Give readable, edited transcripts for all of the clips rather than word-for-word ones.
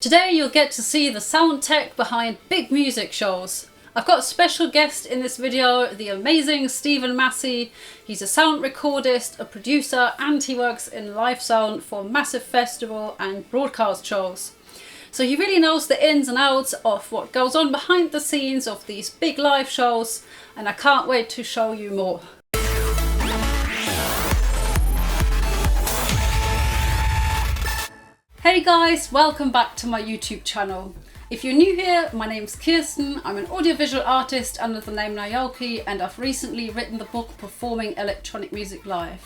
Today you'll get to see the sound tech behind big music shows. I've got a special guest in this video, the amazing Steven Massey. He's a sound recordist, a producer, and he works in live sound for massive festival and broadcast shows. So he really knows the ins and outs of what goes on behind the scenes of these big live shows, and I can't wait to show you more. Hey guys, welcome back to my YouTube channel. If you're new here, my name's Kirsten. I'm an audiovisual artist under the name Nyalki, and I've recently written the book Performing Electronic Music Live.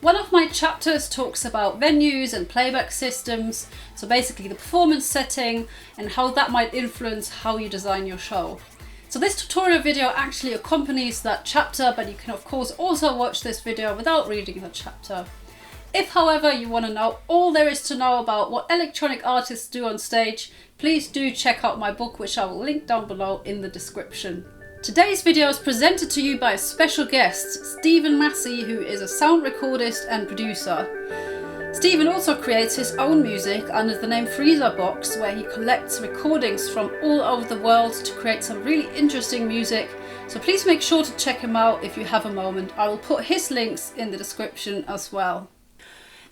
One of my chapters talks about venues and playback systems, so basically the performance setting and how that might influence how you design your show. So this tutorial video actually accompanies that chapter, but you can of course also watch this video without reading the chapter. If, however, you want to know all there is to know about what electronic artists do on stage, please do check out my book, which I will link down below in the description. Today's video is presented to you by a special guest, Steven Massey, who is a sound recordist and producer. Steven also creates his own music under the name Freezer Box, where he collects recordings from all over the world to create some really interesting music. So please make sure to check him out if you have a moment. I will put his links in the description as well.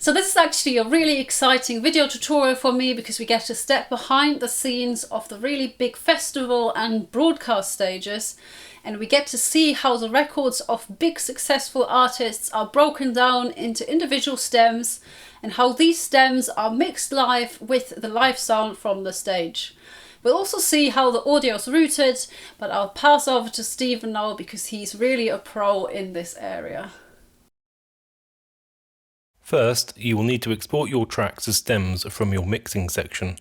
So this is actually a really exciting video tutorial for me because we get to step behind the scenes of the really big festival and broadcast stages, and we get to see how the records of big successful artists are broken down into individual stems and how these stems are mixed live with the live sound from the stage. We'll also see how the audio is routed, but I'll pass over to Steven now because he's really a pro in this area. First, you will need to export your tracks as stems from your mixing section.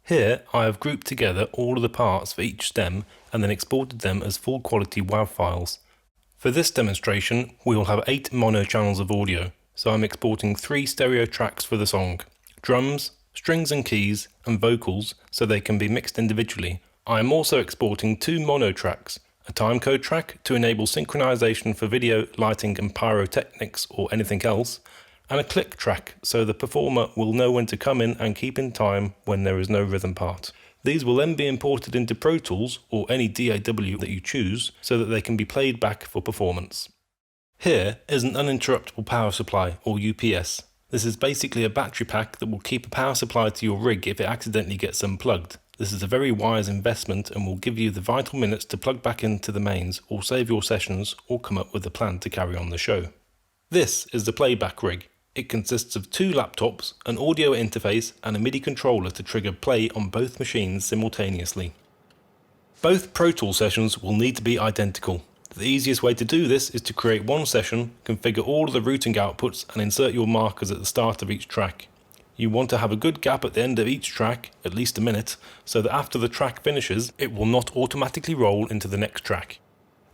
Here, I have grouped together all of the parts for each stem and then exported them as full quality WAV files. For this demonstration, we will have 8 mono channels of audio, so I'm exporting 3 stereo tracks for the song: drums, strings and keys, and vocals, so they can be mixed individually. I am also exporting 2 mono tracks, a timecode track to enable synchronization for video, lighting and pyrotechnics or anything else, and a click track so the performer will know when to come in and keep in time when there is no rhythm part. These will then be imported into Pro Tools or any DAW that you choose so that they can be played back for performance. Here is an uninterruptible power supply or UPS. This is basically a battery pack that will keep a power supply to your rig if it accidentally gets unplugged. This is a very wise investment and will give you the vital minutes to plug back into the mains or save your sessions or come up with a plan to carry on the show. This is the playback rig. It consists of 2 laptops, an audio interface and a MIDI controller to trigger play on both machines simultaneously. Both Pro Tools sessions will need to be identical. The easiest way to do this is to create one session, configure all of the routing outputs and insert your markers at the start of each track. You want to have a good gap at the end of each track, at least a minute, so that after the track finishes, it will not automatically roll into the next track.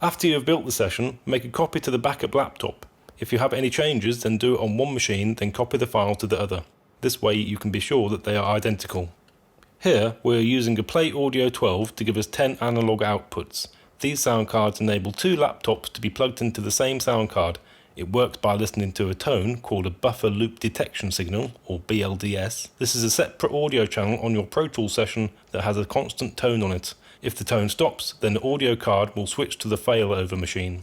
After you have built the session, make a copy to the backup laptop. If you have any changes, then do it on one machine, then copy the file to the other. This way you can be sure that they are identical. Here we are using a Play Audio 12 to give us 10 analog outputs. These sound cards enable 2 laptops to be plugged into the same sound card. It works by listening to a tone called a buffer loop detection signal, or BLDS. This is a separate audio channel on your Pro Tools session that has a constant tone on it. If the tone stops, then the audio card will switch to the failover machine.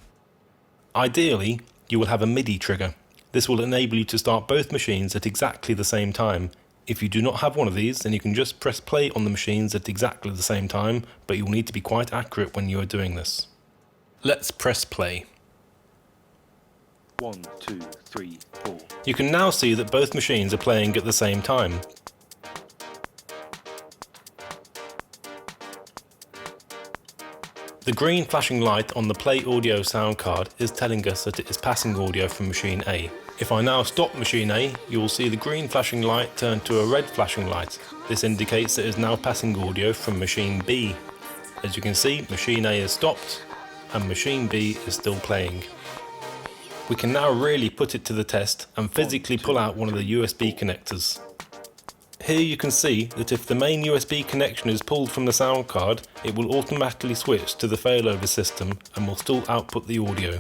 Ideally, you will have a MIDI trigger. This will enable you to start both machines at exactly the same time. If you do not have one of these, then you can just press play on the machines at exactly the same time, but you will need to be quite accurate when you are doing this. Let's press play. 1, 2, 3, 4. You can now see that both machines are playing at the same time. The green flashing light on the Play Audio sound card is telling us that it is passing audio from machine A. If I now stop machine A, you will see the green flashing light turn to a red flashing light. This indicates that it is now passing audio from machine B. As you can see, machine A is stopped and machine B is still playing. We can now really put it to the test and physically pull out one of the USB connectors. Here you can see that if the main USB connection is pulled from the sound card, it will automatically switch to the failover system and will still output the audio.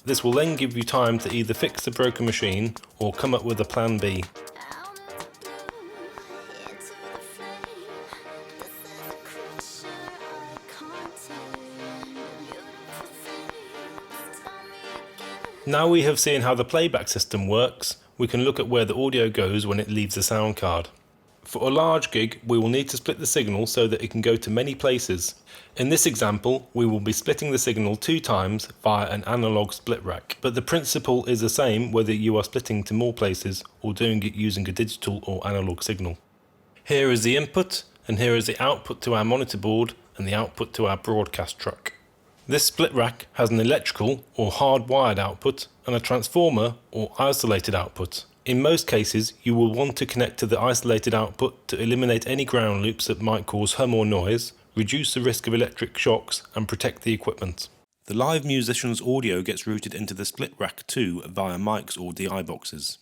This will then give you time to either fix the broken machine or come up with a plan B. Now we have seen how the playback system works, we can look at where the audio goes when it leaves the sound card. For a large gig, we will need to split the signal so that it can go to many places. In this example, we will be splitting the signal 2 times via an analog split rack, but the principle is the same whether you are splitting to more places or doing it using a digital or analog signal. Here is the input, and here is the output to our monitor board and the output to our broadcast truck. This split rack has an electrical or hardwired output and a transformer or isolated output. In most cases, you will want to connect to the isolated output to eliminate any ground loops that might cause hum or noise, reduce the risk of electric shocks, and protect the equipment. The live musician's audio gets routed into the split rack too via mics or DI boxes.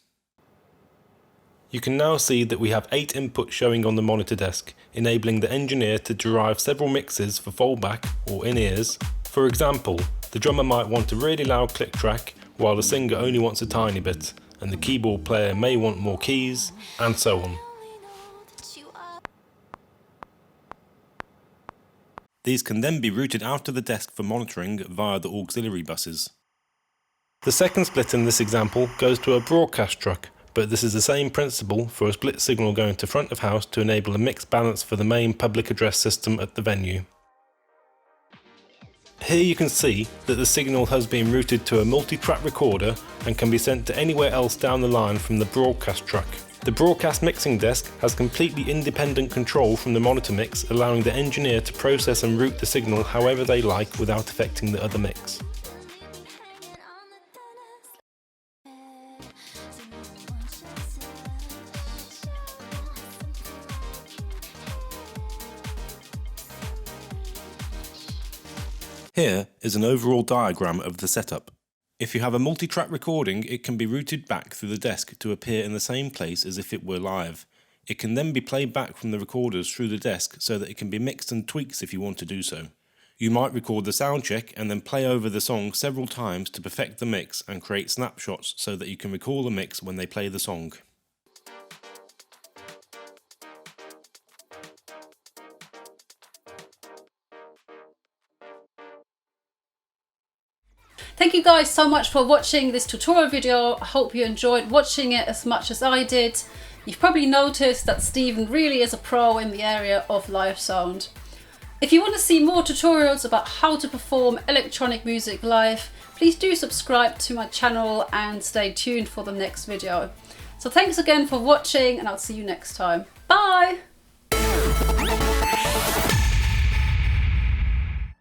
You can now see that we have 8 inputs showing on the monitor desk, enabling the engineer to derive several mixes for fallback or in-ears. For example, the drummer might want a really loud click track, while the singer only wants a tiny bit, and the keyboard player may want more keys, and so on. These can then be routed out of the desk for monitoring via the auxiliary buses. The second split in this example goes to a broadcast truck, but this is the same principle for a split signal going to front of house to enable a mixed balance for the main public address system at the venue. Here you can see that the signal has been routed to a multi-track recorder and can be sent to anywhere else down the line from the broadcast truck. The broadcast mixing desk has completely independent control from the monitor mix, allowing the engineer to process and route the signal however they like without affecting the other mix. Here is an overall diagram of the setup. If you have a multi-track recording, it can be routed back through the desk to appear in the same place as if it were live. It can then be played back from the recorders through the desk so that it can be mixed and tweaked if you want to do so. You might record the sound check and then play over the song several times to perfect the mix and create snapshots so that you can recall the mix when they play the song. Thank you guys so much for watching this tutorial video. I hope you enjoyed watching it as much as I did. You've probably noticed that Steven really is a pro in the area of live sound. If you want to see more tutorials about how to perform electronic music live, please do subscribe to my channel and stay tuned for the next video. So thanks again for watching, and I'll see you next time. Bye!